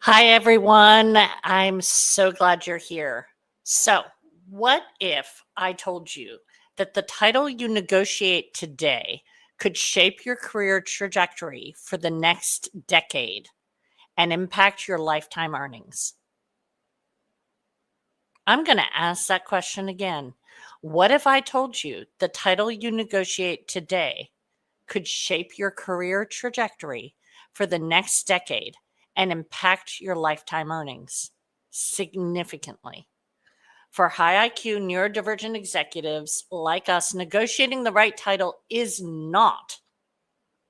Hi, everyone. I'm so glad you're here. So, what if I told you that the title you negotiate today could shape your career trajectory for the next decade and impact your lifetime earnings? I'm going to ask that question again. What if I told you the title you negotiate today could shape your career trajectory for the next decade and impact your lifetime earnings significantly? For high IQ neurodivergent executives like us, negotiating the right title is not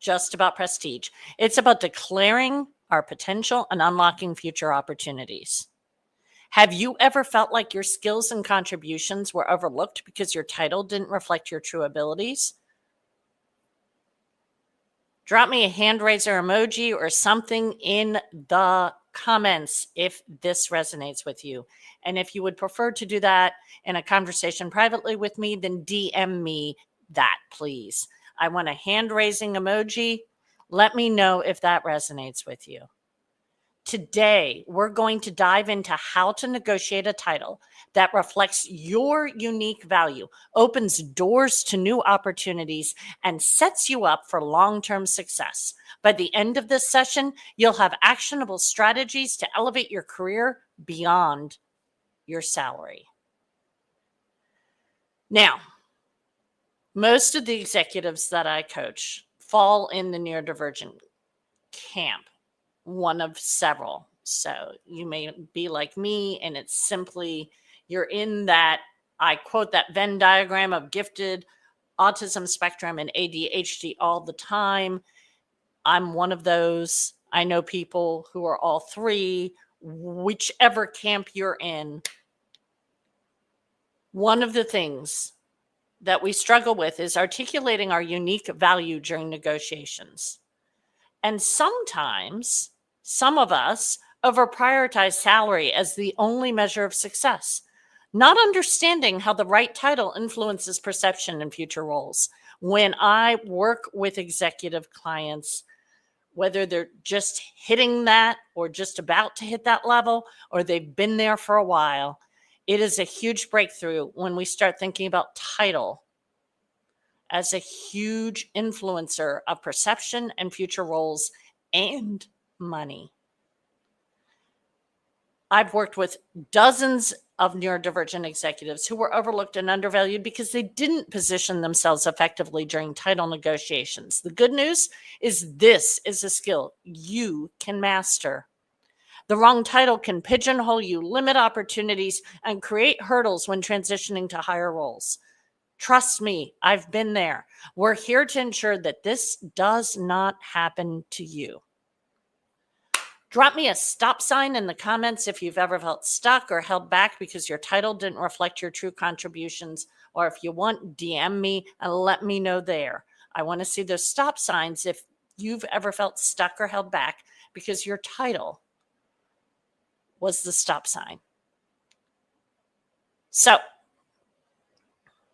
just about prestige. It's about declaring our potential and unlocking future opportunities. Have you ever felt like your skills and contributions were overlooked because your title didn't reflect your true abilities? Drop me a hand raiser emoji or something in the comments if this resonates with you. And if you would prefer to do that in a conversation privately with me, then DM me that, please. I want a hand raising emoji. Let me know if that resonates with you. Today, we're going to dive into how to negotiate a title that reflects your unique value, opens doors to new opportunities, and sets you up for long-term success. By the end of this session, you'll have actionable strategies to elevate your career beyond your salary. Now, most of the executives that I coach fall in the neurodivergent camp, one of several. So you may be like me, and it's simply you're in that, I quote that Venn diagram of gifted, autism spectrum, and ADHD all the time. I'm one of those. I know people who are all three, whichever camp you're in. One of the things that we struggle with is articulating our unique value during negotiations. And sometimes some of us over prioritize salary as the only measure of success, not understanding how the right title influences perception in future roles. When I work with executive clients, whether they're just hitting that or just about to hit that level, or they've been there for a while, it is a huge breakthrough when we start thinking about title as a huge influencer of perception and future roles and money. I've worked with dozens of neurodivergent executives who were overlooked and undervalued because they didn't position themselves effectively during title negotiations. The good news is this is a skill you can master. The wrong title can pigeonhole you, limit opportunities, and create hurdles when transitioning to higher roles. Trust me, I've been there. We're here to ensure that this does not happen to you. Drop me a stop sign in the comments if you've ever felt stuck or held back because your title didn't reflect your true contributions. Or if you want, DM me and let me know there. I want to see those stop signs if you've ever felt stuck or held back because your title was the stop sign. So,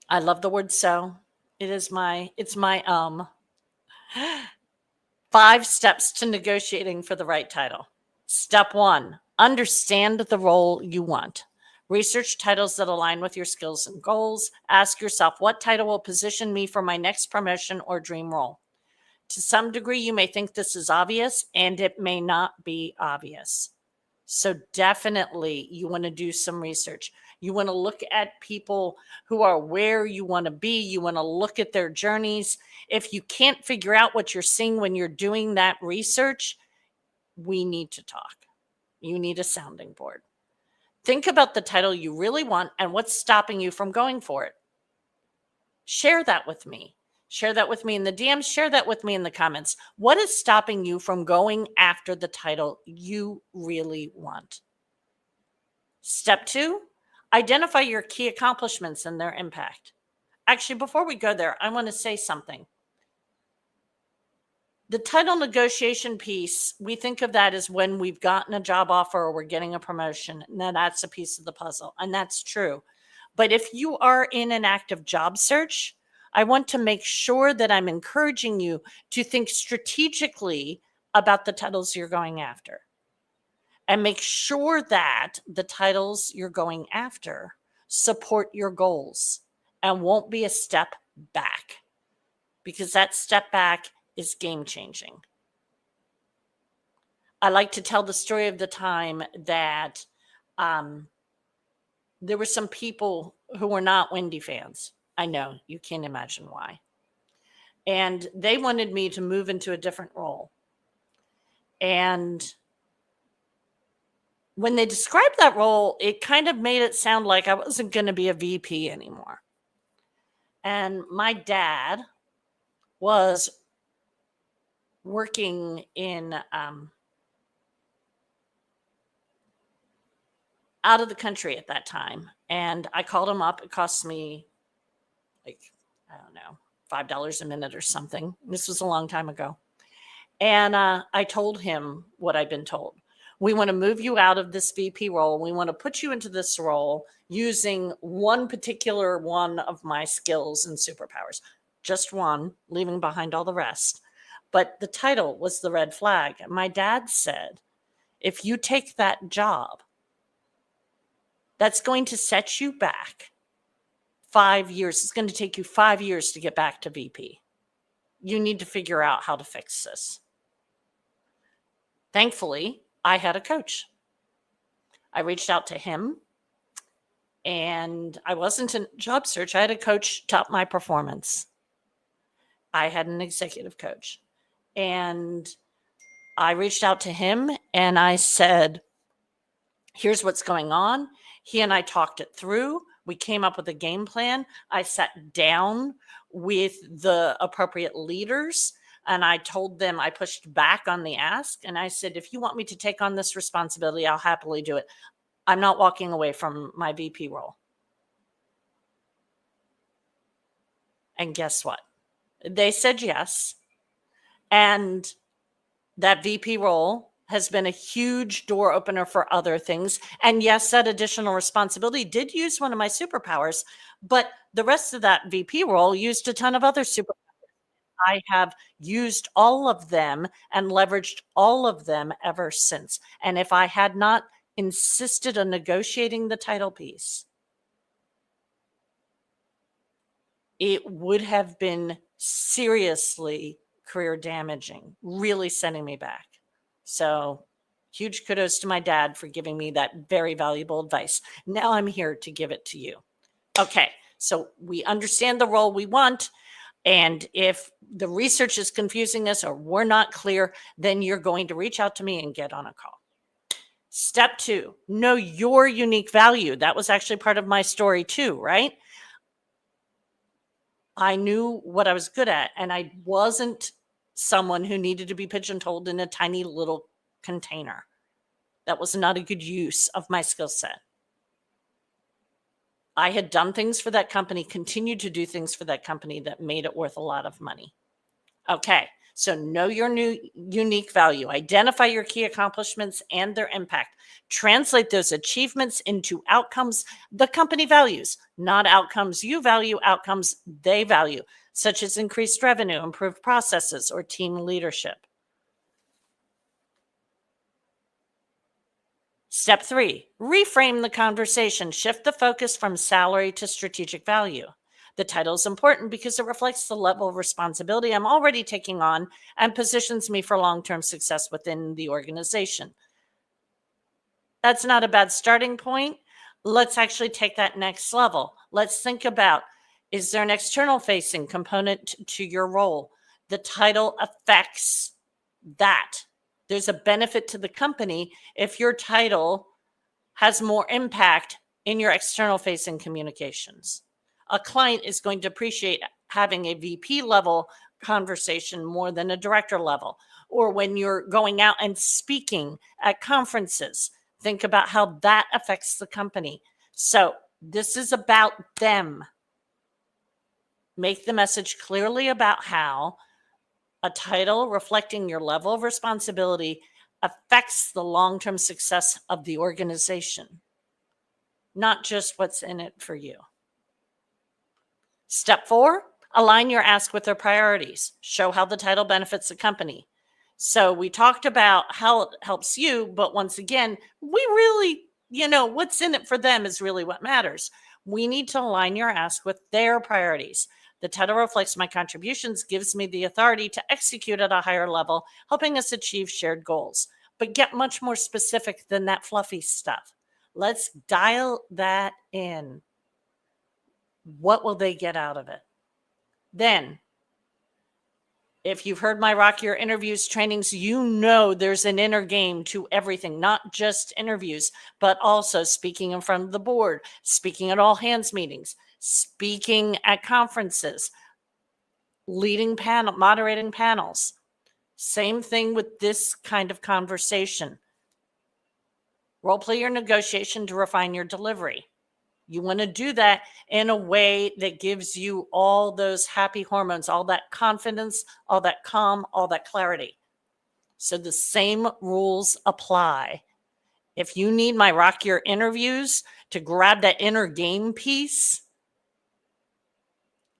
I love the word so. It's my 5 steps to negotiating for the right title. Step 1, understand the role you want. Research titles that align with your skills and goals. Ask yourself, what title will position me for my next promotion or dream role? To some degree, you may think this is obvious, and it may not be obvious. So definitely you want to do some research. You want to look at people who are where you want to be. You want to look at their journeys. If you can't figure out what you're seeing when you're doing that research, we need to talk. You need a sounding board. Think about the title you really want and what's stopping you from going for it. Share that with me. Share that with me in the DMs. Share that with me in the comments. What is stopping you from going after the title you really want? Step 2, identify your key accomplishments and their impact. Actually, before we go there, I want to say something. The title negotiation piece, we think of that as when we've gotten a job offer or we're getting a promotion. Now that's a piece of the puzzle, and that's true. But if you are in an active job search, I want to make sure that I'm encouraging you to think strategically about the titles you're going after. and make sure that the titles you're going after support your goals and won't be a step back, because that step back is game changing. I like to tell the story of the time that there were some people who were not Wendy fans. I know, you can't imagine why. And they wanted me to move into a different role. And when they described that role, it kind of made it sound like I wasn't going to be a VP anymore. And my dad was working in out of the country at that time. And I called him up. It cost me like, I don't know, $5 a minute or something. This was a long time ago. And I told him what I'd been told. We want to move you out of this VP role. We want to put you into this role using one particular one of my skills and superpowers. Just one, leaving behind all the rest. But the title was the red flag. My dad said, if you take that job, that's going to set you back 5 years. It's going to take you 5 years to get back to VP. You need to figure out how to fix this. Thankfully, I had a coach. I reached out to him, and I wasn't in job search. I had a coach to up my performance. I had an executive coach, and I reached out to him and I said, here's what's going on. He and I talked it through. We came up with a game plan. I sat down with the appropriate leaders and I told them, I pushed back on the ask. And I said, if you want me to take on this responsibility, I'll happily do it. I'm not walking away from my VP role. And guess what? They said yes. And that VP role has been a huge door opener for other things. And yes, that additional responsibility did use one of my superpowers, but the rest of that VP role used a ton of other superpowers. I have used all of them and leveraged all of them ever since. And if I had not insisted on negotiating the title piece, it would have been seriously career damaging, really sending me back. So huge kudos to my dad for giving me that very valuable advice. Now I'm here to give it to you. Okay, so we understand the role we want. And if the research is confusing us or we're not clear, then you're going to reach out to me and get on a call. Step 2, know your unique value. That was actually part of my story too, right? I knew what I was good at, and I wasn't someone who needed to be pigeonholed in a tiny little container. That was not a good use of my skill set. I had done things for that company, continued to do things for that company that made it worth a lot of money. Okay, so know your new unique value. Identify your key accomplishments and their impact. Translate those achievements into outcomes the company values, not outcomes you value, outcomes they value, such as increased revenue, improved processes, or team leadership. Step 3, reframe the conversation. Shift the focus from salary to strategic value. The title is important because it reflects the level of responsibility I'm already taking on and positions me for long-term success within the organization. That's not a bad starting point. Let's actually take that next level. Let's think about, is there an external facing component to your role? The title affects that. There's a benefit to the company if your title has more impact in your external facing communications. A client is going to appreciate having a VP level conversation more than a director level. Or when you're going out and speaking at conferences, think about how that affects the company. So this is about them. Make the message clearly about how a title reflecting your level of responsibility affects the long-term success of the organization, not just what's in it for you. Step 4, align your ask with their priorities. Show how the title benefits the company. So we talked about how it helps you, but once again, we really, what's in it for them is really what matters. We need to align your ask with their priorities. The title reflects my contributions, gives me the authority to execute at a higher level, helping us achieve shared goals. But get much more specific than that fluffy stuff. Let's dial that in. What will they get out of it? Then, if you've heard my Rock Your Interviews trainings, you know there's an inner game to everything, not just interviews, but also speaking in front of the board, speaking at all hands meetings, speaking at conferences, moderating panels. Same thing with this kind of conversation. Role play your negotiation to refine your delivery. You want to do that in a way that gives you all those happy hormones, all that confidence, all that calm, all that clarity. So the same rules apply. If you need my Rock Your Interviews to grab that inner game piece,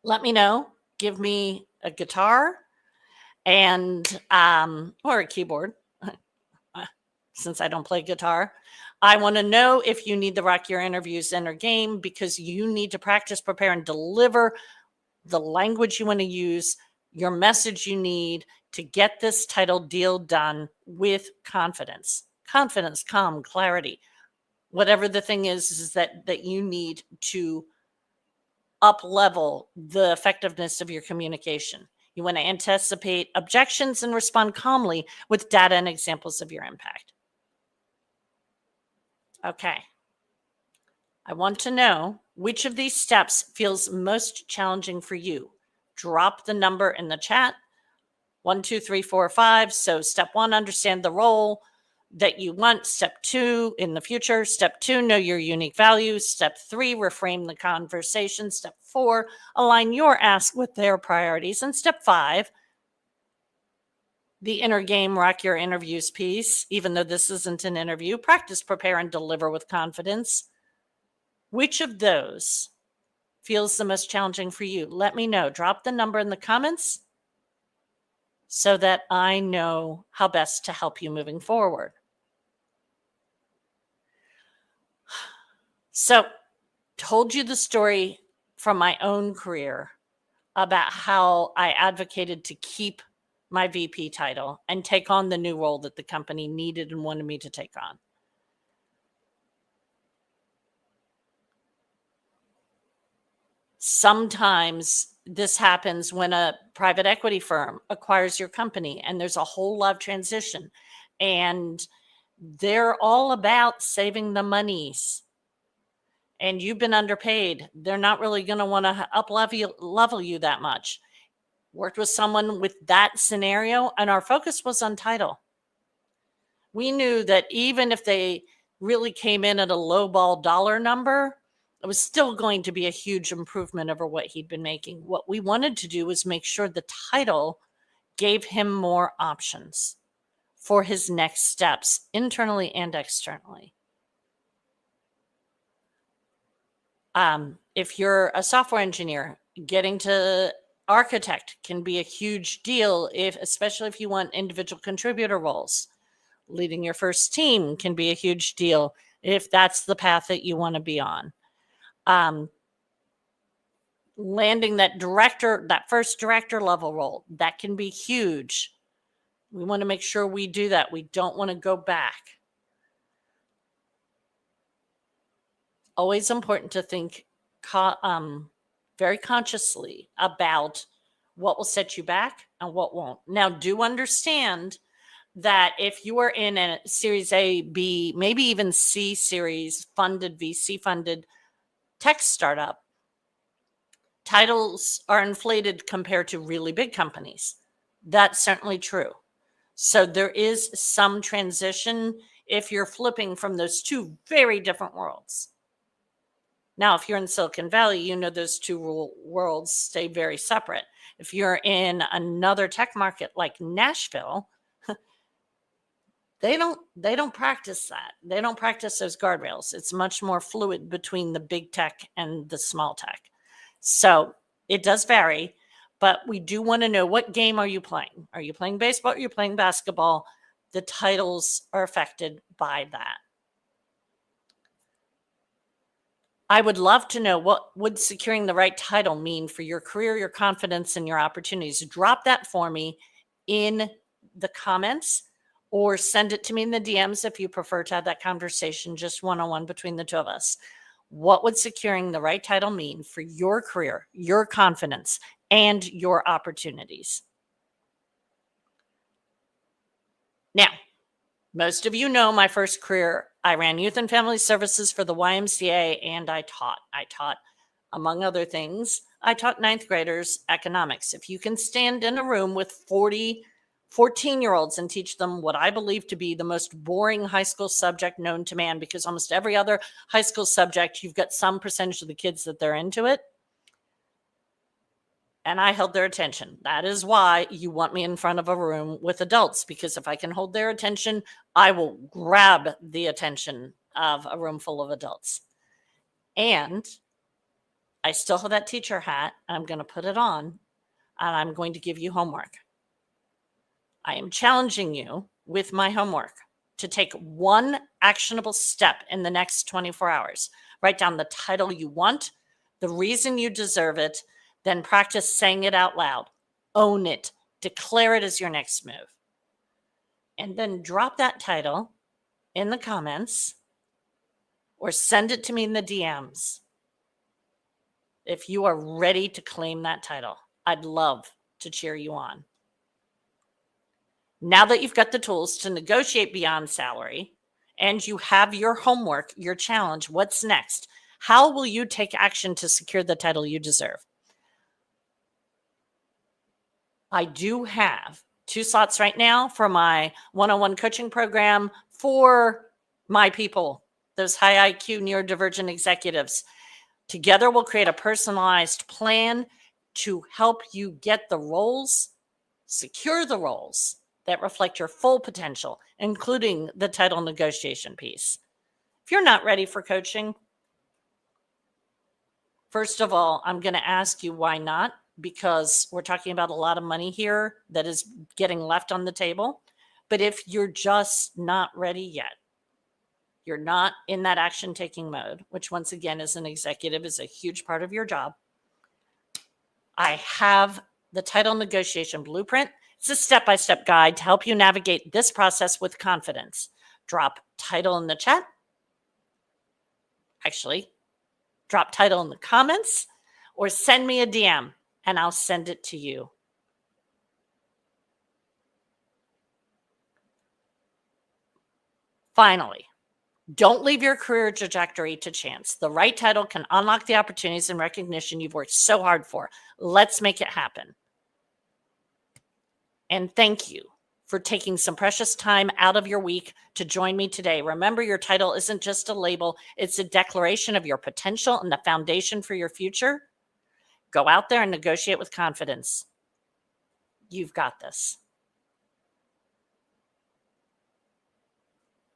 let me know. Give me a guitar and or a keyboard, since I don't play guitar. I want to know if you need the Rock Your Interviews inner game, because you need to practice, prepare, and deliver the language you want to use, your message you need to get this title deal done with confidence. Confidence, calm, clarity. Whatever the thing is that you need to up level the effectiveness of your communication. You want to anticipate objections and respond calmly with data and examples of your impact. Okay. I want to know which of these steps feels most challenging for you. Drop the number in the chat. 1, 2, 3, 4, 5. So step 1, understand the role that you want. Step 2, in the future. Step 2, know your unique values. Step 3, reframe the conversation. Step 4, align your ask with their priorities. And step 5, the inner game, Rock Your Interviews piece. Even though this isn't an interview, practice, prepare, and deliver with confidence. Which of those feels the most challenging for you? Let me know. Drop the number in the comments so that I know how best to help you moving forward. So, told you the story from my own career about how I advocated to keep my VP title and take on the new role that the company needed and wanted me to take on. Sometimes this happens when a private equity firm acquires your company and there's a whole lot of transition, and they're all about saving the monies, and you've been underpaid. They're not really going to want to level you that much. Worked with someone with that scenario, and our focus was on title. We knew that even if they really came in at a lowball dollar number, it was still going to be a huge improvement over what he'd been making. What we wanted to do was make sure the title gave him more options for his next steps, internally and externally. If you're a software engineer, getting to architect can be a huge deal, especially if you want individual contributor roles. Leading your first team can be a huge deal if that's the path that you want to be on. Landing that first director level role, that can be huge. We want to make sure we do that. We don't want to go back. Always important to think very consciously about what will set you back and what won't. Now, do understand that if you are in a Series A, B, maybe even C series funded, VC funded tech startup, titles are inflated compared to really big companies. That's certainly true. So there is some transition if you're flipping from those two very different worlds. Now, if you're in Silicon Valley, you know those two worlds stay very separate. If you're in another tech market like Nashville, they don't practice that. They don't practice those guardrails. It's much more fluid between the big tech and the small tech. So it does vary, But we do want to know, what game are you playing? Are you playing baseball? Are you playing basketball? The titles are affected by that. I would love to know, what would securing the right title mean for your career, your confidence, and your opportunities? Drop that for me in the comments, or send it to me in the DMs if you prefer to have that conversation just one-on-one between the two of us. What would securing the right title mean for your career, your confidence, and your opportunities? Now, most of you know my first career, I ran youth and family services for the YMCA, and I taught. Among other things, I taught ninth graders economics. If you can stand in a room with 14-year-olds and teach them what I believe to be the most boring high school subject known to man, because almost every other high school subject, you've got some percentage of the kids that they're into it, and I held their attention. That is why you want me in front of a room with adults, because if I can hold their attention, I will grab the attention of a room full of adults. And I still have that teacher hat. I'm going to put it on, and I'm going to give you homework. I am challenging you with my homework to take one actionable step in the next 24 hours. Write down the title you want, the reason you deserve it, then practice saying it out loud. Own it. Declare it as your next move. And then drop that title in the comments or send it to me in the DMs if you are ready to claim that title. I'd love to cheer you on. Now that you've got the tools to negotiate beyond salary and you have your homework, your challenge, what's next? How will you take action to secure the title you deserve? I do have 2 slots right now for my one-on-one coaching program for my people, those high IQ neurodivergent executives. Together, we'll create a personalized plan to help you get the roles, secure the roles that reflect your full potential, including the title negotiation piece. If you're not ready for coaching, first of all, I'm going to ask you why not, because we're talking about a lot of money here that is getting left on the table. But if you're just not ready yet, you're not in that action-taking mode, which once again, as an executive, is a huge part of your job, I have the title negotiation blueprint. It's a step-by-step guide to help you navigate this process with confidence. Drop title in the chat. Actually, drop title in the comments, or send me a DM and I'll send it to you. Finally, don't leave your career trajectory to chance. The right title can unlock the opportunities and recognition you've worked so hard for. Let's make it happen. And thank you for taking some precious time out of your week to join me today. Remember, your title isn't just a label, it's a declaration of your potential and the foundation for your future. Go out there and negotiate with confidence. You've got this.